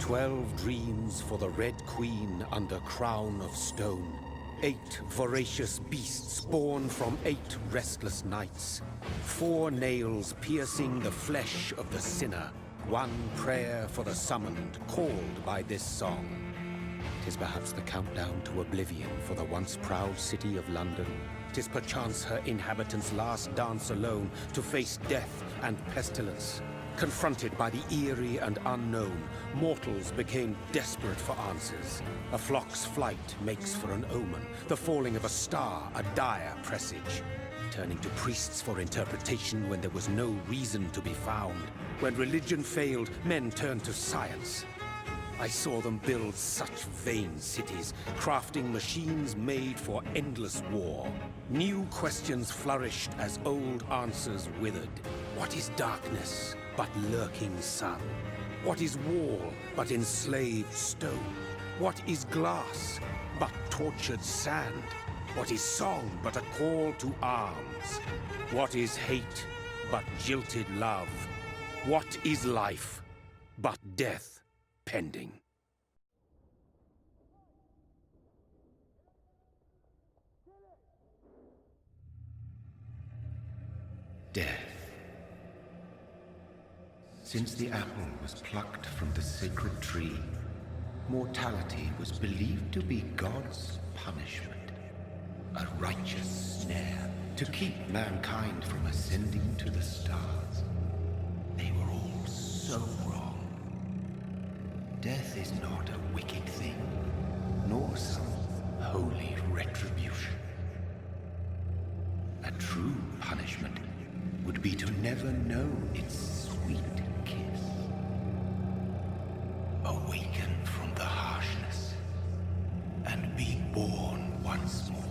12 dreams for the Red Queen under crown of stone. 8 voracious beasts born from 8 restless nights. 4 nails piercing the flesh of the sinner. 1 prayer for the summoned, called by this song. 'Tis perhaps the countdown to oblivion for the once proud city of London. 'Tis perchance her inhabitants' last dance alone to face death and pestilence. Confronted by the eerie and unknown, mortals became desperate for answers. A flock's flight makes for an omen, the falling of a star a dire presage. Turning to priests for interpretation when there was no reason to be found. When religion failed, men turned to science. I saw them build such vain cities, crafting machines made for endless war. New questions flourished as old answers withered. What is darkness but lurking sun? What is wall but enslaved stone? What is glass but tortured sand? What is song but a call to arms? What is hate but jilted love? What is life but death pending? Death. Since the apple was plucked from the sacred tree, mortality was believed to be God's punishment. A righteous snare to keep mankind from ascending to the stars. They were all so wrong. Death is not a wicked thing, nor some holy retribution. A true punishment would be to never know its sweet kiss. Awaken from the harshness and be born once more.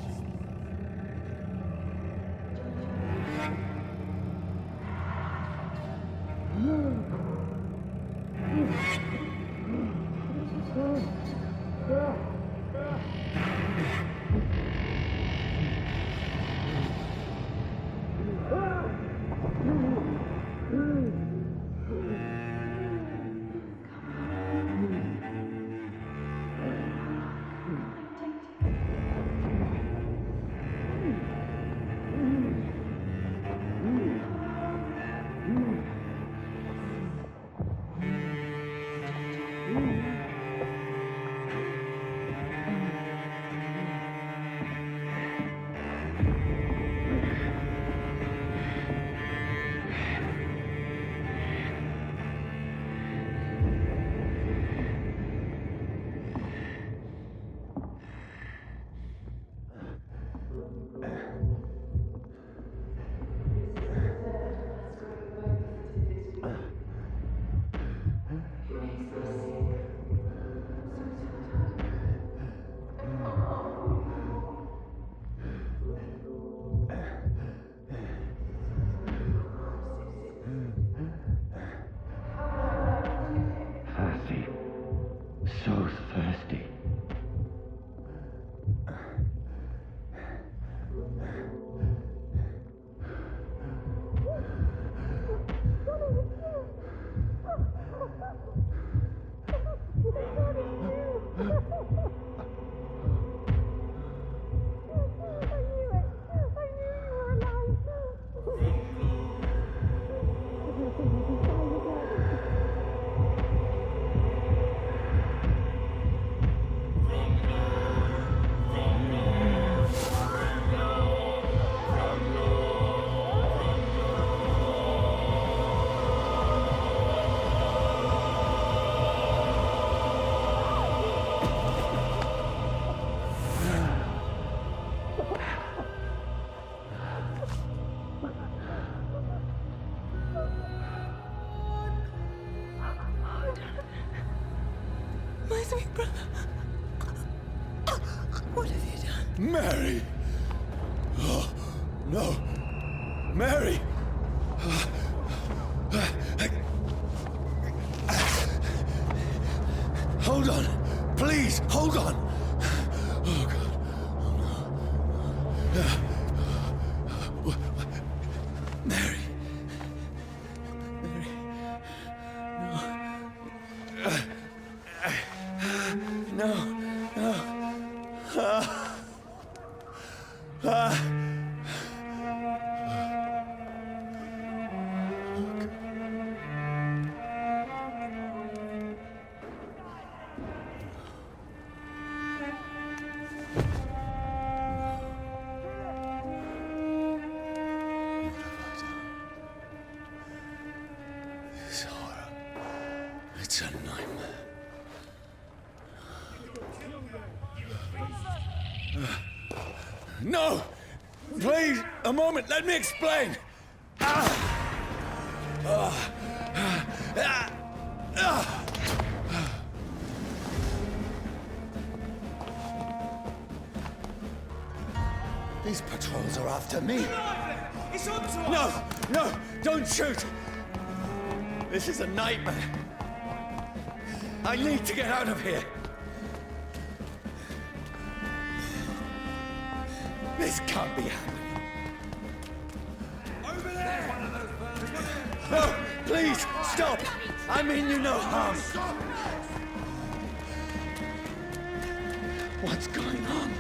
So thirsty. My sweet brother. What have you done? Mary! Oh, no. Mary! Hold on. Please, hold on. Oh, God. Oh, no. Mary. Mary. No. No! Please, a moment, let me explain! These patrols are after me. It's on to No! us! No! Don't shoot! This is a nightmare. I need to get out of here. This can't be happening. Over there! No! Please, stop! I mean you no harm. What's going on?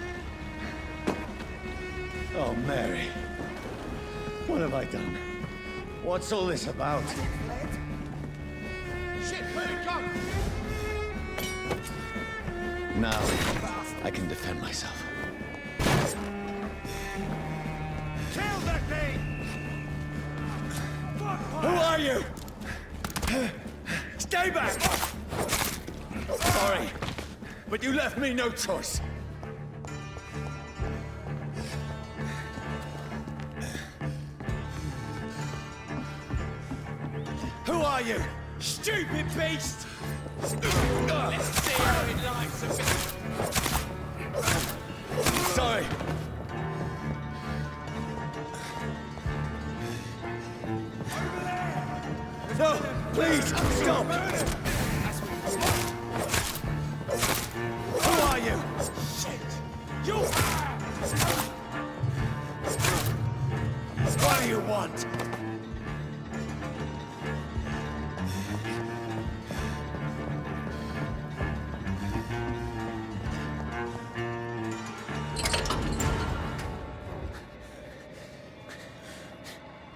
Oh, Mary. What have I done? What's all this about? Shit, where'd it go? Now, I can defend myself. Kill that thing! Who are you? Stay back! Sorry, but you left me no choice. Who are you? Stupid beast! Let's see how it likes a bit. Sorry. No, please, stop! Who are you? Shit! You! What do you want?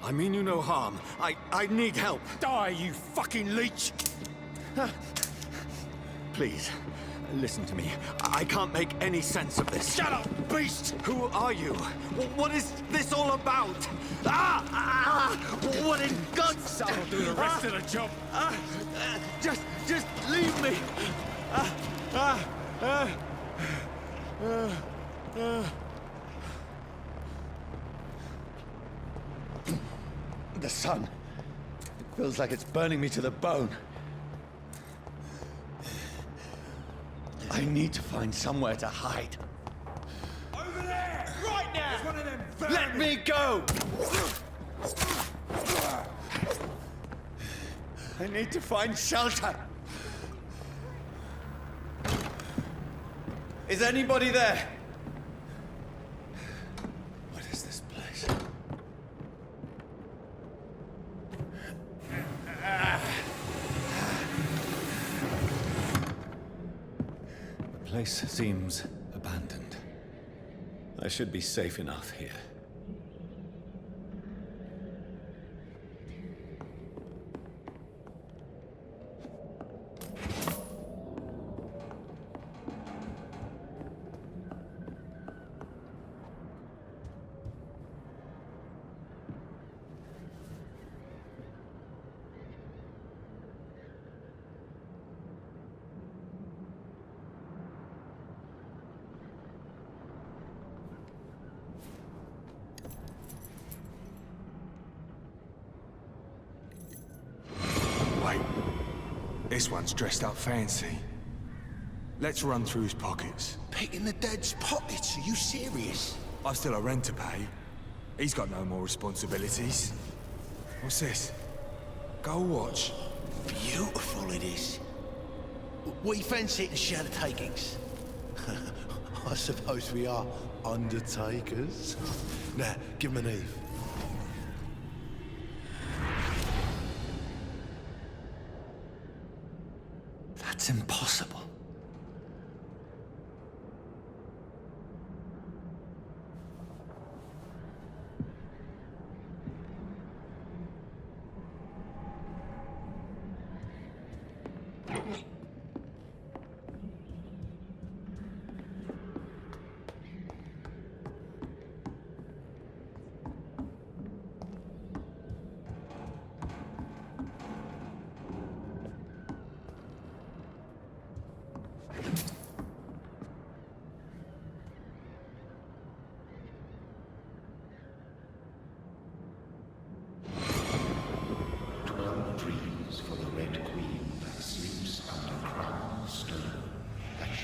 I mean you no harm. I need help. Die, you fucking leech! Please, listen to me. I can't make any sense of this. Shut up, beast! Who are you? What is this all about? What in God's... That'll do the rest of the job. Just leave me. The sun. It feels like it's burning me to the bone. I need to find somewhere to hide. Over there! Right now! It's one of them Let me go! I need to find shelter. Is anybody there? What is this place? The place seems abandoned. I should be safe enough here. Wait, this one's dressed up fancy. Let's run through his pockets. Picking the dead's pockets? Are you serious? I've still a rent to pay. He's got no more responsibilities. What's this? Go watch. Beautiful it is. We fancy it and share the takings. I suppose we are undertakers. Now, give him an Eve. That's impossible.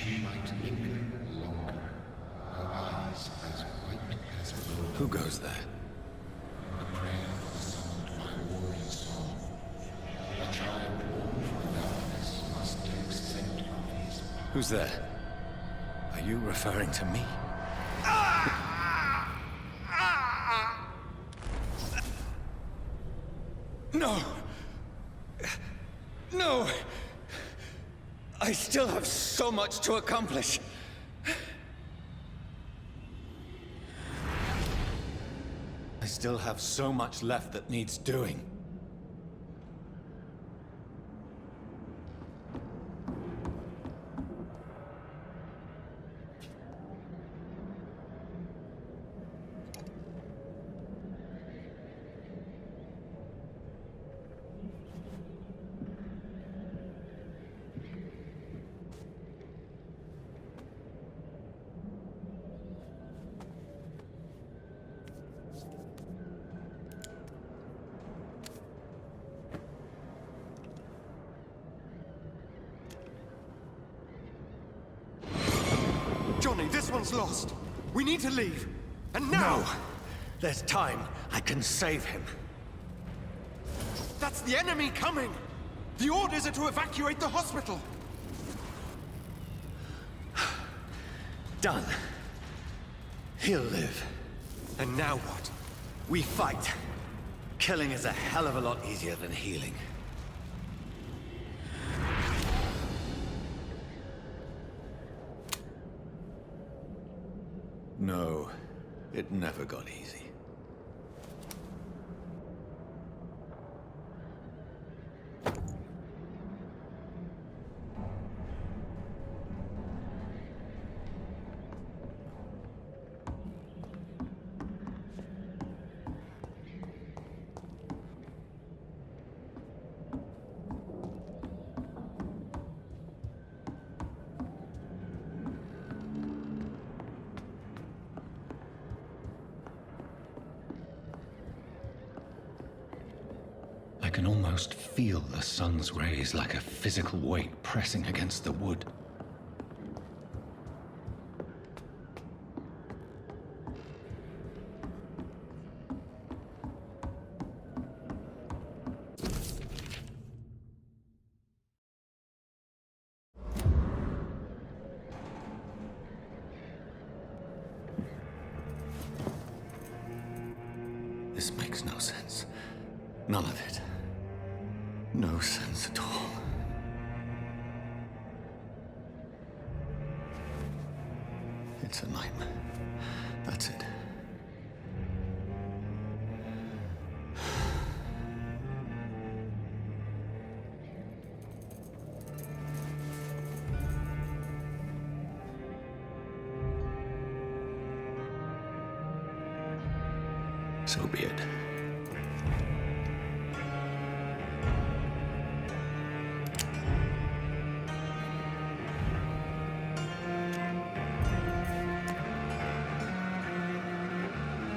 she might linger longer, her eyes as white as wool. Who goes there? A prayer summoned by warring song. A child born from darkness must accept of his power. Who's there? Are you referring to me? No! No! I still have so much to accomplish. I still have so much left that needs doing. Johnny, this one's lost. We need to leave. And now! No! There's time. I can save him. That's the enemy coming! The orders are to evacuate the hospital! Done. He'll live. And now what? We fight. Killing is a hell of a lot easier than healing. No, it never got easy. I can almost feel the sun's rays like a physical weight pressing against the wood. This makes no sense. None of it. No sense at all. It's a nightmare. That's it. So be it.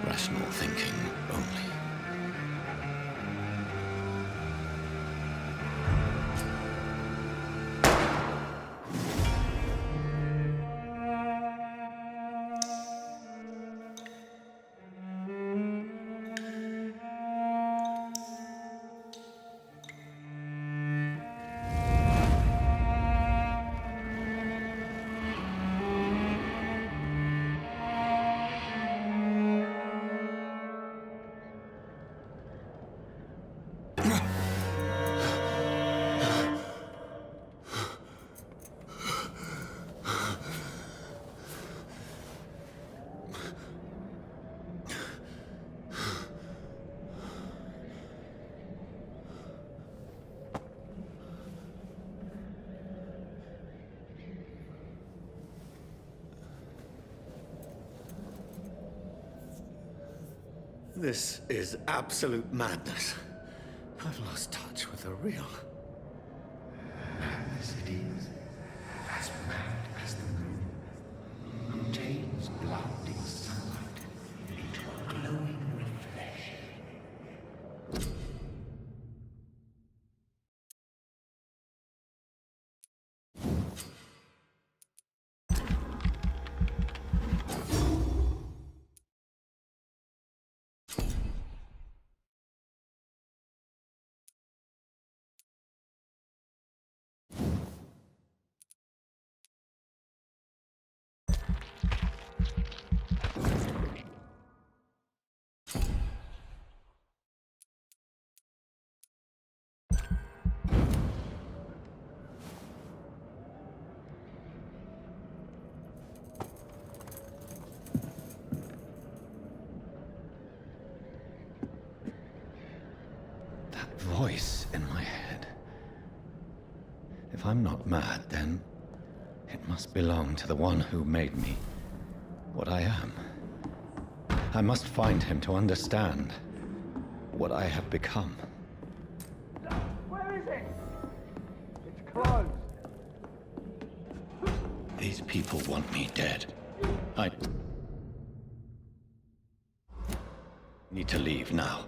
Rational thinking only. This is absolute madness. I've lost touch with the real. Madness it is, as mad as the moon, contains blinding sunlight into a glowing I'm not mad, then it must belong to the one who made me what I am. I must find him to understand what I have become. Where is it? It's closed. These people want me dead. I need to leave now.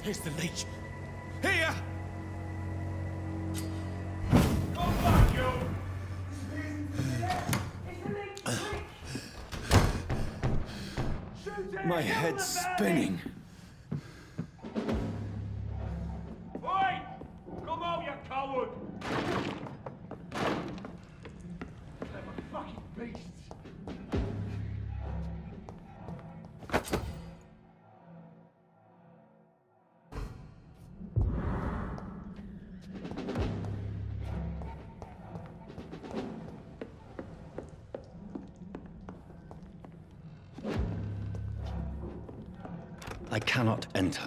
Here's the leech. Here! My head's spinning. Oi! Come out, you coward! They're fucking beasts. I cannot enter.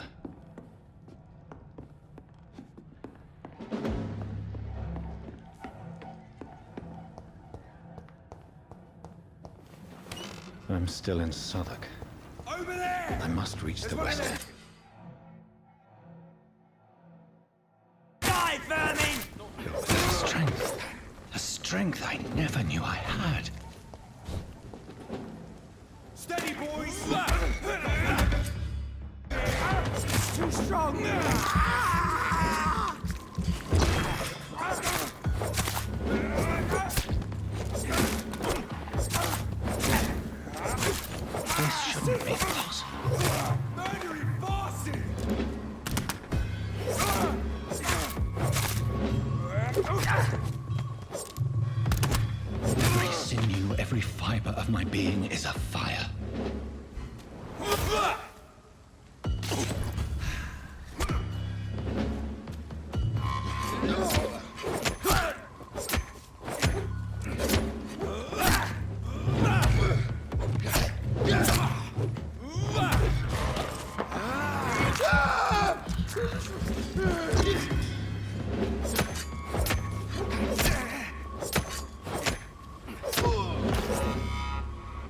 I'm still in Southwark. Over there! I must reach the west end. Die, vermin! A strength I never knew I had. Steady, boys! Too strong! This shouldn't be possible. Murdering bosses! Every sinew, every fiber of my being is afire.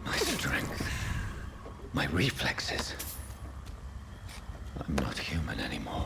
My strength, my reflexes. I'm not human anymore.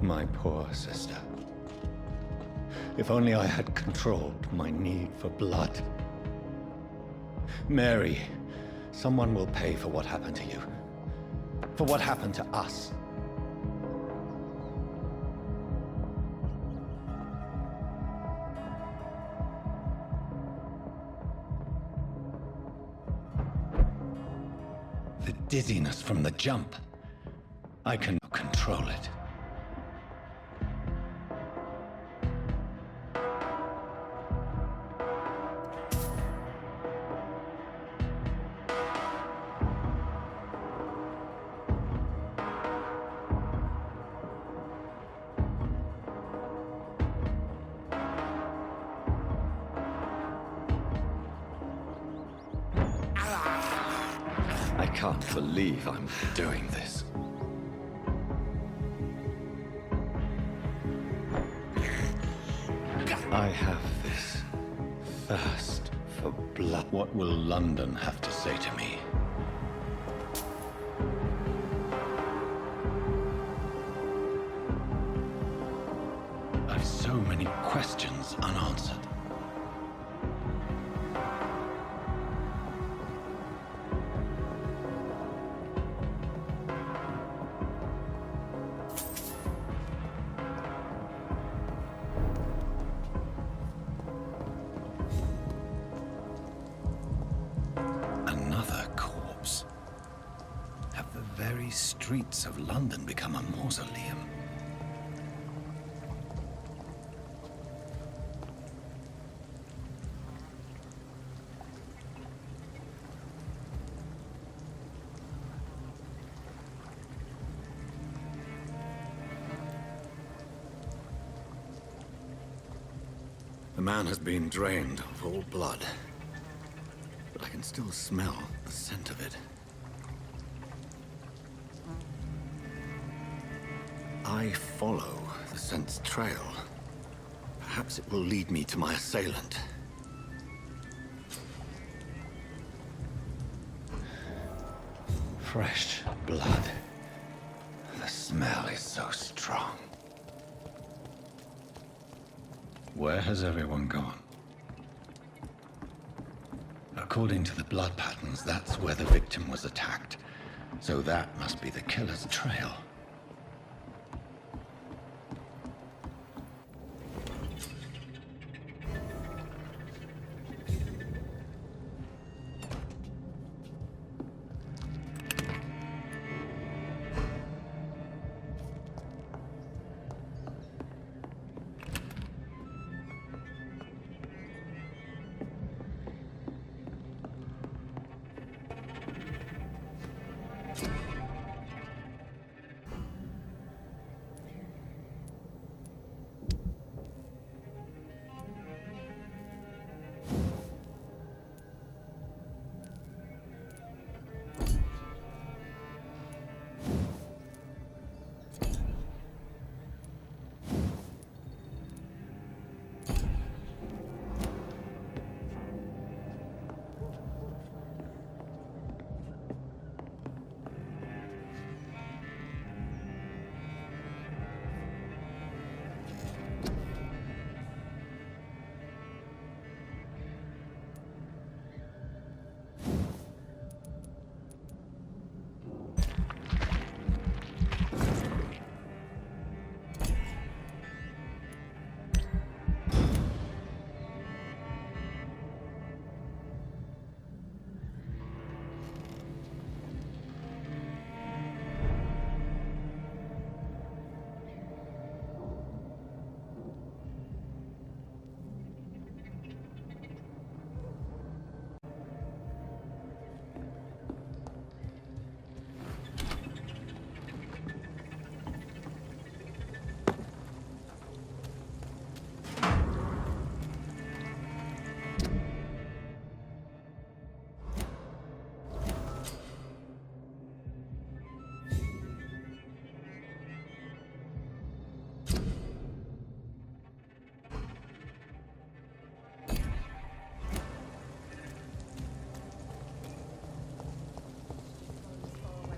My poor sister. If only I had controlled my need for blood. Mary, someone will pay for what happened to you. For what happened to us. The dizziness from the jump. I cannot control it. I can't believe I'm doing this. I have this thirst for blood. What will London have to say to me? I've so many questions unanswered. Another corpse. Have the very streets of London become a mausoleum? The man has been drained of all blood, but I can still smell the scent of it. I follow the scent's trail. Perhaps it will lead me to my assailant. Fresh blood. The smell is so strong. Where has everyone gone? According to the blood patterns, that's where the victim was attacked. So that must be the killer's trail.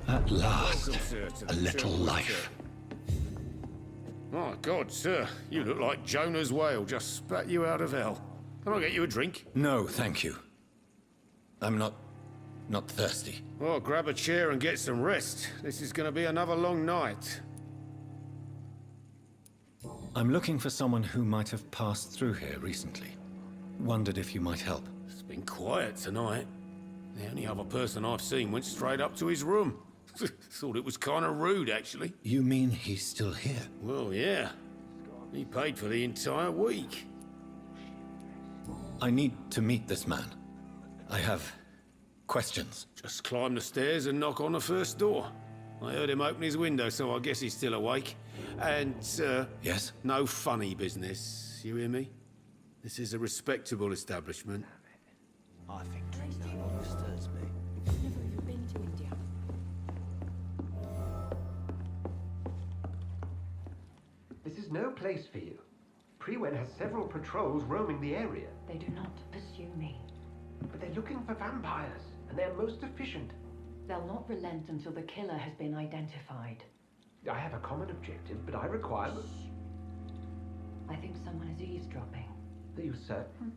At last, Welcome, sir, to the a little church, life. My God, sir, you look like Jonah's whale just spat you out of hell. Can I get you a drink? No, thank you. I'm not thirsty. Well, grab a chair and get some rest. This is going to be another long night. I'm looking for someone who might have passed through here recently. Wondered if you might help. It's been quiet tonight. The only other person I've seen went straight up to his room. Thought it was kind of rude, actually. You mean he's still here? Well, yeah. He paid for the entire week. I need to meet this man. I have questions. Just climb the stairs and knock on the first door. I heard him open his window, so I guess he's still awake. And, Yes? no funny business. You hear me? This is a respectable establishment. I think Trino understands me. I've never even been to India. This is no place for you. Prewen has several patrols roaming the area. They do not pursue me. But they're looking for vampires, and they're most efficient. They'll not relent until the killer has been identified. I have a common objective, but I require... I think someone is eavesdropping. Are you certain?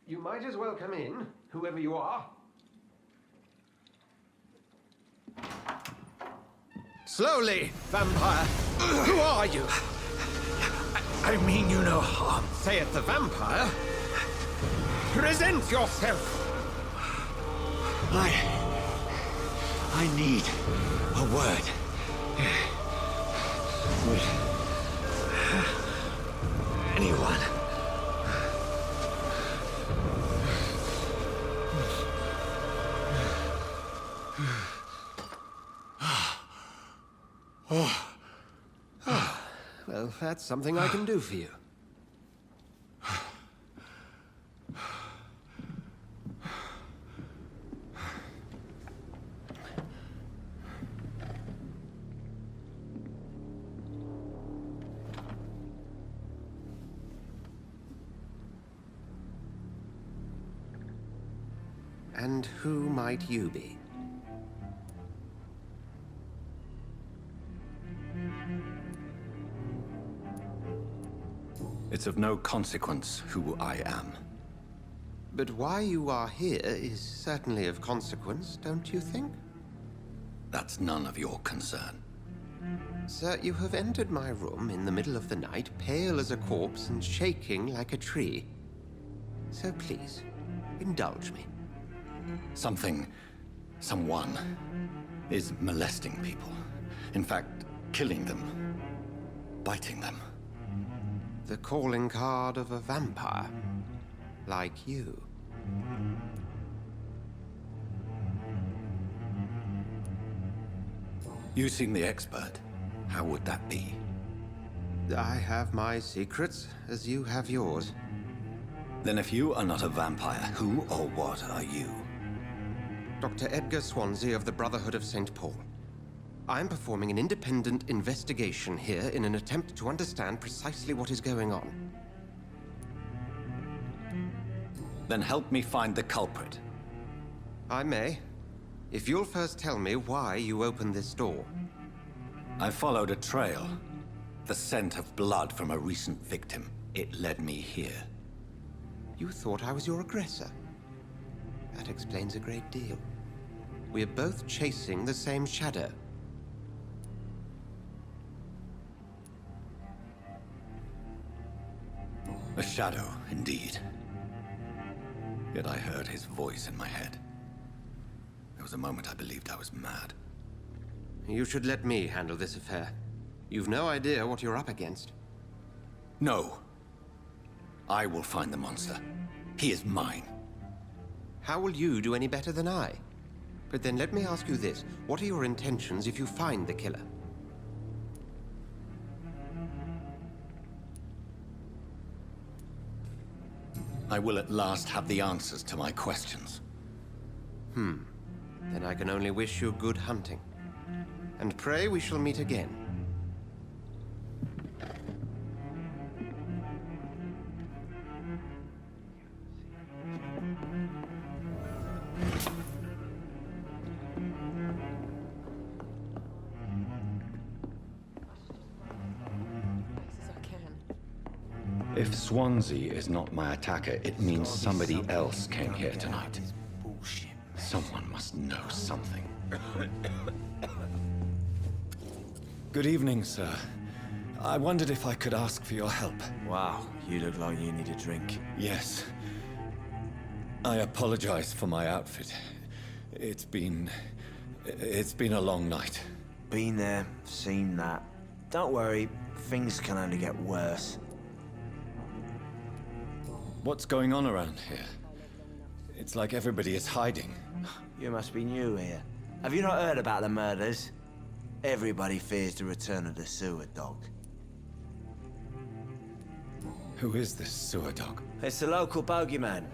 You might as well come in, whoever you are. Slowly, vampire! Who are you? I mean you no harm. Saith the vampire. Present yourself! I need a word. With anyone. Well, that's something I can do for you. And who might you be? It's of no consequence who I am. But why you are here is certainly of consequence, don't you think? That's none of your concern. Sir, you have entered my room in the middle of the night, pale as a corpse and shaking like a tree. So please, indulge me. Someone is molesting people. In fact, killing them. Biting them. The calling card of a vampire. Like you. You seem the expert. How would that be? I have my secrets, as you have yours. Then if you are not a vampire, who or what are you? Dr. Edgar Swansea of the Brotherhood of St. Paul. I'm performing an independent investigation here in an attempt to understand precisely what is going on. Then help me find the culprit. I may. If you'll first tell me why you opened this door. I followed a trail. The scent of blood from a recent victim. It led me here. You thought I was your aggressor. That explains a great deal. We're both chasing the same shadow. A shadow, indeed. Yet I heard his voice in my head. There was a moment I believed I was mad. You should let me handle this affair. You've no idea what you're up against. No. I will find the monster. He is mine. How will you do any better than I? But then let me ask you this. What are your intentions if you find the killer? I will at last have the answers to my questions. Then I can only wish you good hunting. And pray we shall meet again. If Swansea is not my attacker, it means somebody else came here tonight. Someone must know something. Good evening, sir. I wondered if I could ask for your help. Wow, you look like you need a drink. Yes. I apologize for my outfit. It's been a long night. Been there, seen that. Don't worry, things can only get worse. What's going on around here? It's like everybody is hiding. You must be new here. Have you not heard about the murders? Everybody fears the return of the sewer dog. Who is this sewer dog? It's the local bogeyman.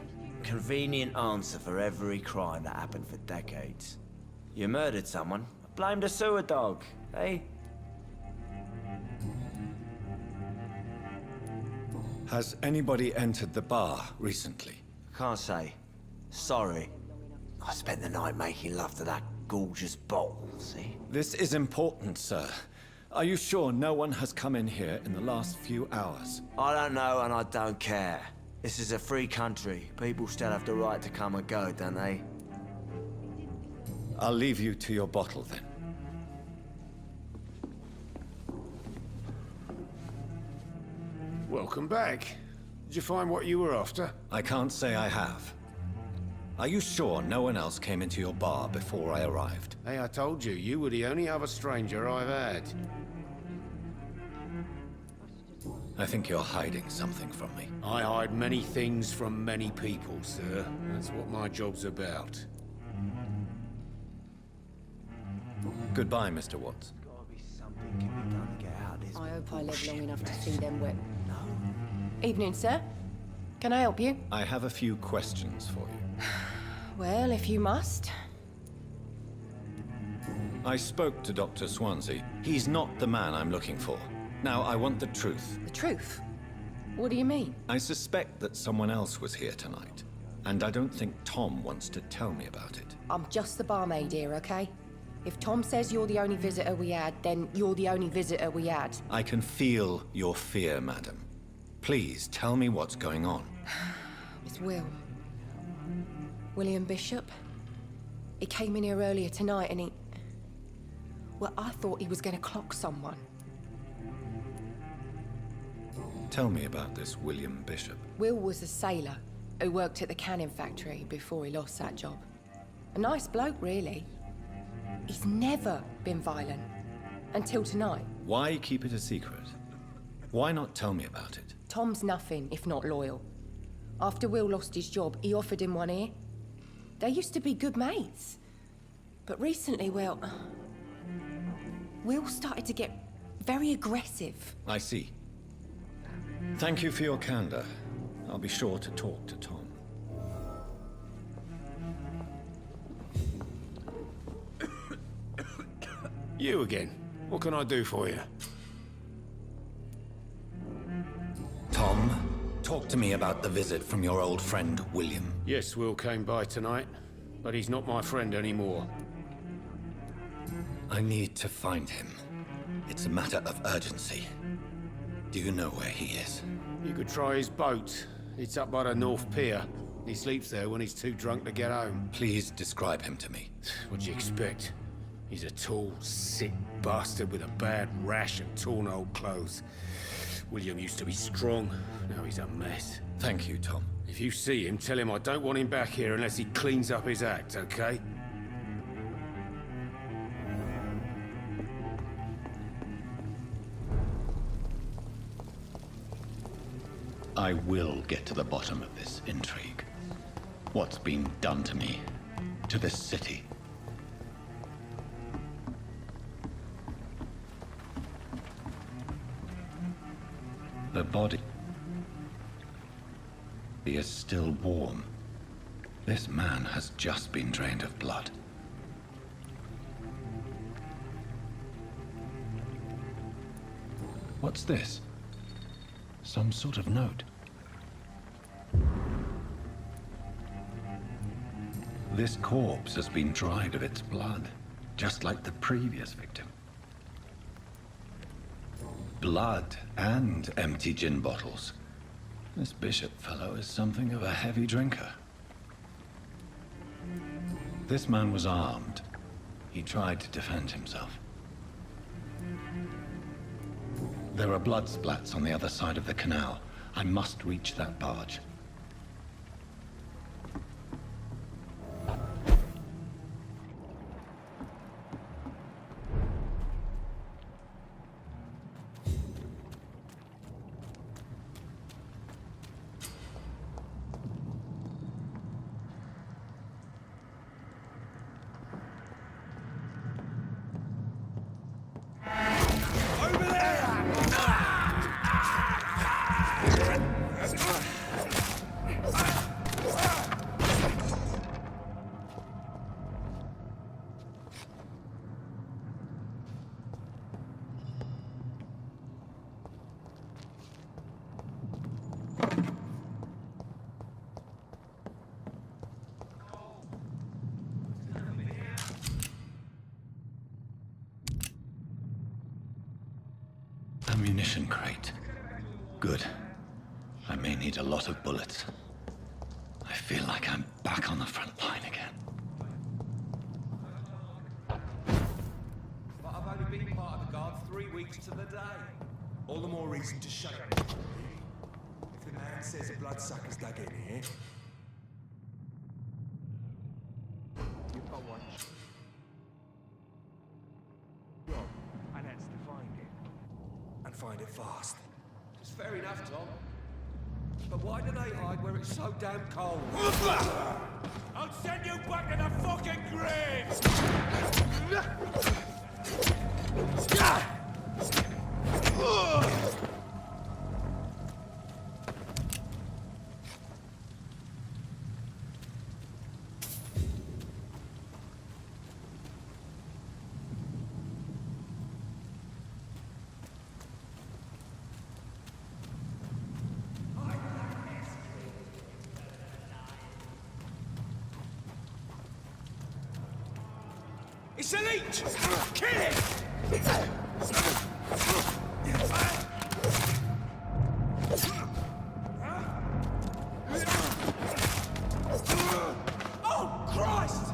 Convenient answer for every crime that happened for decades. You murdered someone, blame the sewer dog, eh? Has anybody entered the bar recently? Can't say. Sorry. I spent the night making love to that gorgeous bottle, see? This is important, sir. Are you sure no one has come in here in the last few hours? I don't know and I don't care. This is a free country. People still have the right to come and go, don't they? I'll leave you to your bottle then. Welcome back. Did you find what you were after? I can't say I have. Are you sure no one else came into your bar before I arrived? Hey, I told you, you were the only other stranger I've had. I think you're hiding something from me. I hide many things from many people, sir. That's what my job's about. Goodbye, Mr. Watts. I hope I live long enough to see them wet. Evening, sir. Can I help you? I have a few questions for you. Well, if you must. I spoke to Dr. Swansea. He's not the man I'm looking for. Now, I want the truth. The truth? What do you mean? I suspect that someone else was here tonight, and I don't think Tom wants to tell me about it. I'm just the barmaid here, okay? If Tom says you're the only visitor we had, then you're the only visitor we had. I can feel your fear, madam. Please, tell me what's going on. It's William Bishop. He came in here earlier tonight and he... Well, I thought he was going to clock someone. Tell me about this William Bishop. Will was a sailor who worked at the cannon factory before he lost that job. A nice bloke, really. He's never been violent. Until tonight. Why keep it a secret? Why not tell me about it? Tom's nothing if not loyal. After Will lost his job, he offered him one ear. They used to be good mates. But recently, well... Will started to get very aggressive. I see. Thank you for your candor. I'll be sure to talk to Tom. You again. What can I do for you? Tom, talk to me about the visit from your old friend, William. Yes, Will came by tonight, but he's not my friend anymore. I need to find him. It's a matter of urgency. Do you know where he is? You could try his boat. It's up by the North Pier. He sleeps there when he's too drunk to get home. Please describe him to me. What do you expect? He's a tall, sick bastard with a bad rash and torn old clothes. William used to be strong. Now he's a mess. Thank you, Tom. If you see him, tell him I don't want him back here unless he cleans up his act, okay? I will get to the bottom of this intrigue. What's been done to me, to this city. The body is still warm. This man has just been drained of blood. What's this? Some sort of note. This corpse has been dried of its blood, just like the previous victim. Blood and empty gin bottles. This Bishop fellow is something of a heavy drinker. This man was armed. He tried to defend himself. There are blood splats on the other side of the canal. I must reach that barge. Ammunition crate. Good. I may need a lot of bullets. I feel like I'm back on the front line again. But I've only been part of the guard 3 weeks to the day. All the more reason to shake it. If the man says a bloodsucker's dug in here, You've got one. Well, and that's to find it. and find it fast. It's fair enough, Tom. But why do they hide where it's so damn cold? I'll send you back to the fucking grave! It's a leech! Kill it! Oh, Christ!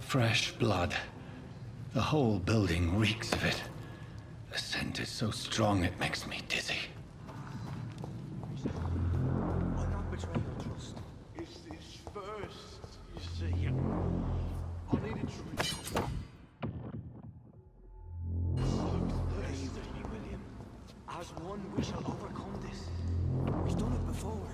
Fresh blood. The whole building reeks of it. The scent is so strong it makes me dizzy. I'll not betray your trust. It's this first, you see. I needed to reach. Believe me, William. As one, we shall overcome this. We've done it before.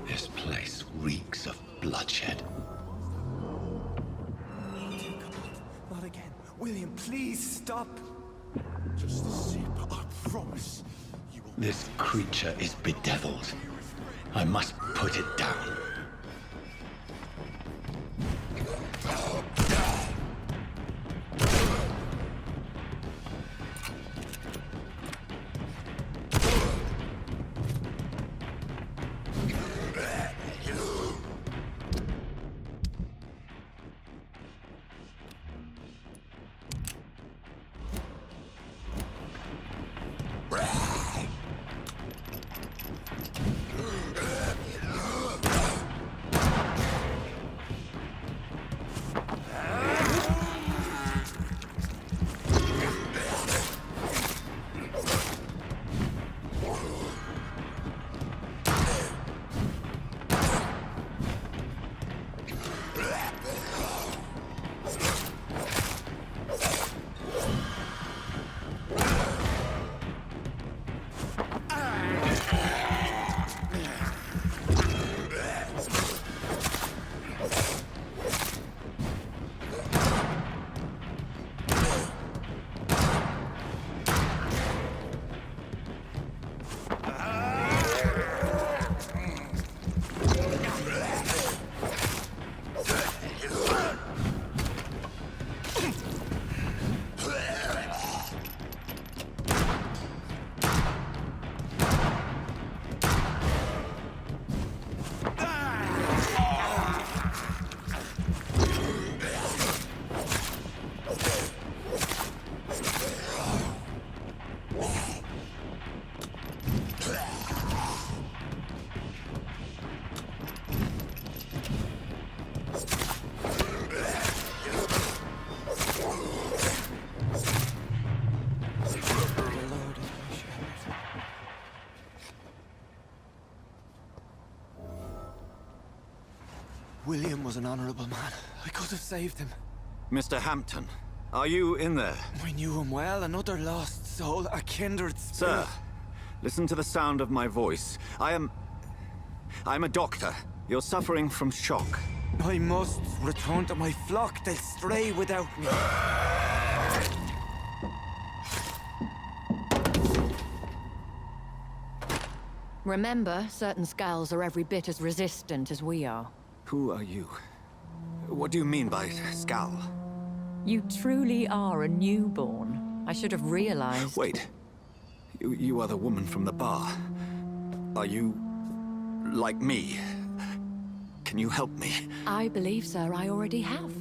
This place reeks of bloodshed. Not again. William, please stop. Just a sip, I promise. You will. This creature is bedeviled. I must put it down. William was an honorable man. I could have saved him. Mr. Hampton, are you in there? We knew him well, another lost soul, a kindred spirit. Sir, listen to the sound of my voice. I'm a doctor. You're suffering from shock. I must return to my flock. They'll stray without me. Remember, certain scales are every bit as resistant as we are. Who are you? What do you mean by Skal? You truly are a newborn. I should have realized. Wait. You are the woman from the bar. Are you... like me? Can you help me? I believe, sir, I already have.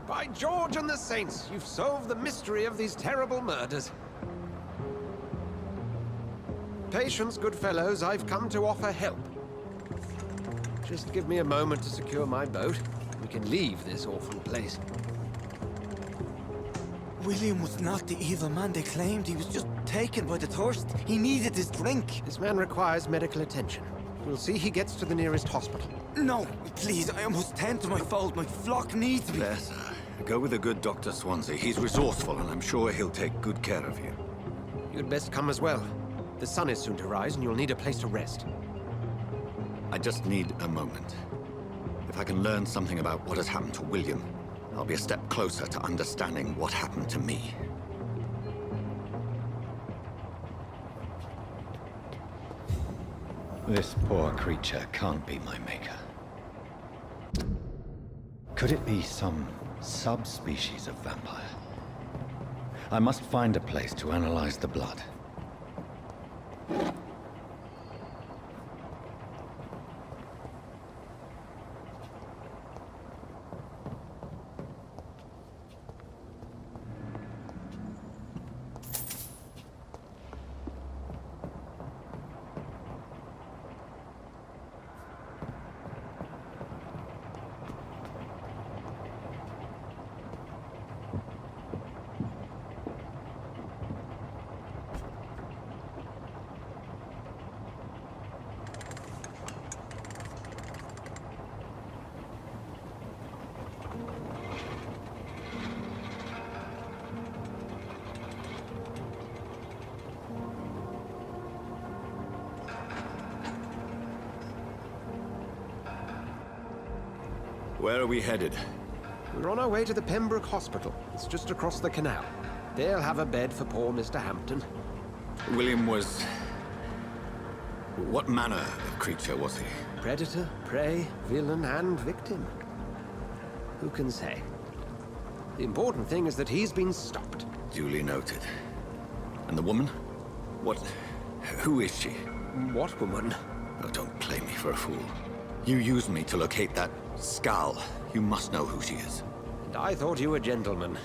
By George and the Saints, you've solved the mystery of these terrible murders. Patience, good fellows, I've come to offer help. Just give me a moment to secure my boat. We can leave this awful place. William was not the evil man they claimed. He was just taken by the thirst. He needed his drink. This man requires medical attention. We'll see he gets to the nearest hospital. No, please, I must tend to my fold. My flock needs me. There, sir. Go with a good Dr. Swansea. He's resourceful, and I'm sure he'll take good care of you. You'd best come as well. The sun is soon to rise, and you'll need a place to rest. I just need a moment. If I can learn something about what has happened to William, I'll be a step closer to understanding what happened to me. This poor creature can't be my maker. Could it be some subspecies of vampire? I must find a place to analyze the blood. Where are we headed? We're on our way to the Pembroke Hospital. It's just across the canal. They'll have a bed for poor Mr. Hampton. William was... what manner of creature was he? Predator, prey, villain, and victim. Who can say? The important thing is that he's been stopped. Duly noted. And the woman? What... who is she? What woman? Oh, don't play me for a fool. You used me to locate that Skal. You must know who she is. And I thought you a gentleman.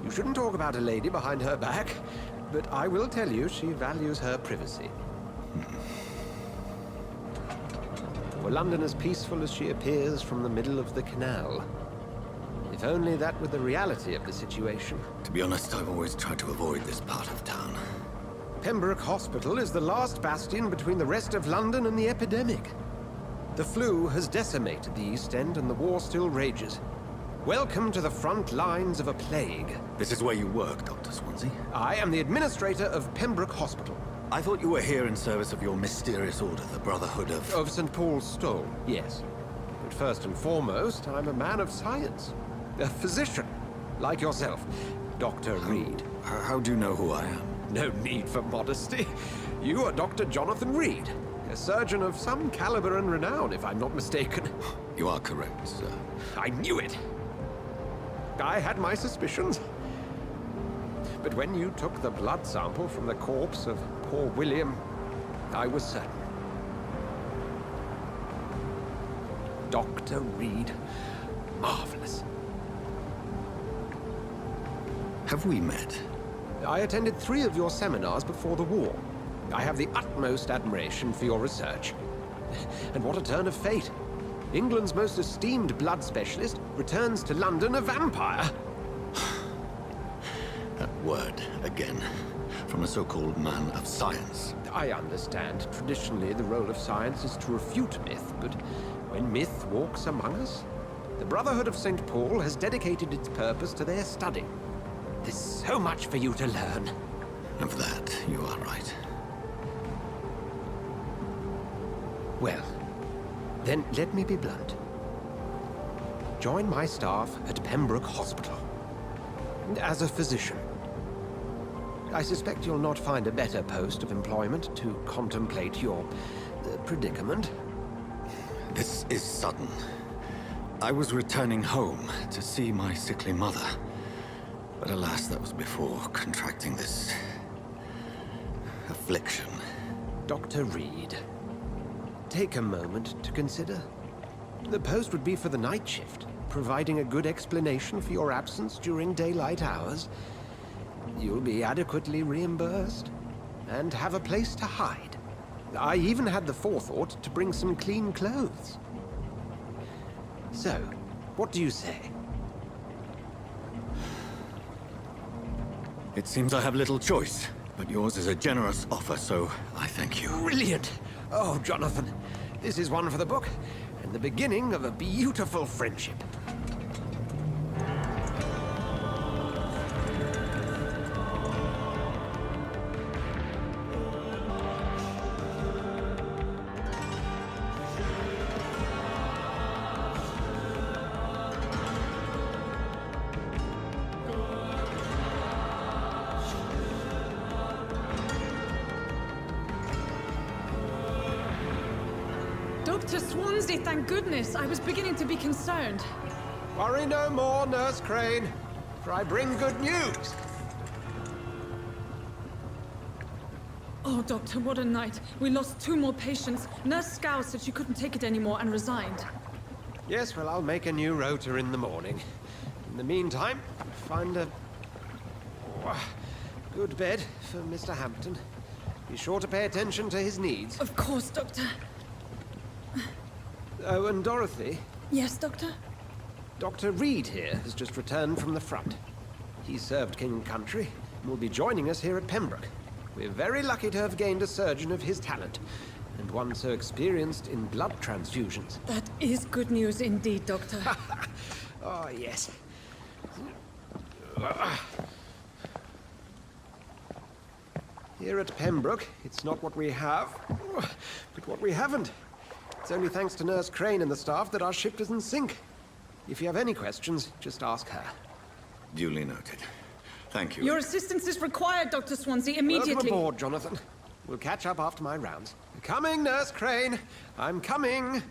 You shouldn't talk about a lady behind her back, but I will tell you she values her privacy. Were London as peaceful as she appears from the middle of the canal? If only that were the reality of the situation. To be honest, I've always tried to avoid this part of town. Pembroke Hospital is the last bastion between the rest of London and the epidemic. The flu has decimated the East End and the war still rages. Welcome to the front lines of a plague. This is where you work, Dr. Swansea? I am the administrator of Pembroke Hospital. I thought you were here in service of your mysterious order, the Brotherhood of... Of St. Paul's Stole, yes. But first and foremost, I'm a man of science. A physician, like yourself, Dr. Reed. How do you know who I am? No need for modesty. You are Dr. Jonathan Reed. A surgeon of some caliber and renown, if I'm not mistaken. You are correct, sir. I knew it! I had my suspicions. But when you took the blood sample from the corpse of poor William, I was certain. Dr. Reed. Marvelous. Have we met? I attended 3 of your seminars before the war. I have the utmost admiration for your research. And what a turn of fate. England's most esteemed blood specialist, returns to London a vampire. That word, again. From a so-called man of science. I understand. Traditionally, the role of science is to refute myth, but when myth walks among us, the Brotherhood of St. Paul has dedicated its purpose to their study. There's so much for you to learn. Of that, you are right. Well, then let me be blunt. Join my staff at Pembroke Hospital. As a physician. I suspect you'll not find a better post of employment to contemplate your predicament. This is sudden. I was returning home to see my sickly mother. But alas, that was before contracting this affliction. Dr. Reed, take a moment to consider. The post would be for the night shift, providing a good explanation for your absence during daylight hours. You'll be adequately reimbursed, and have a place to hide. I even had the forethought to bring some clean clothes. So, what do you say? It seems I have little choice, but yours is a generous offer, so I thank you. Brilliant! Oh, Jonathan, this is one for the book, and the beginning of a beautiful friendship. Dr. Swansea, thank goodness. I was beginning to be concerned. Worry no more, Nurse Crane, for I bring good news. Oh, Doctor, what a night. We lost 2 more patients. Nurse Scow said she couldn't take it anymore and resigned. Yes, well, I'll make a new rota in the morning. In the meantime, find a good bed for Mr. Hampton. Be sure to pay attention to his needs. Of course, Doctor. Oh, and Dorothy? Yes, Doctor? Dr. Reed here has just returned from the front. He served King and Country and will be joining us here at Pembroke. We're very lucky to have gained a surgeon of his talent, and one so experienced in blood transfusions. That is good news indeed, Doctor. Oh, yes. Here at Pembroke, it's not what we have, but what we haven't. It's only thanks to Nurse Crane and the staff that our ship doesn't sink. If you have any questions, just ask her. Duly noted. Thank you. Your assistance is required, Dr. Swansea, immediately. Welcome aboard, Jonathan. We'll catch up after my rounds. Coming, Nurse Crane. I'm coming.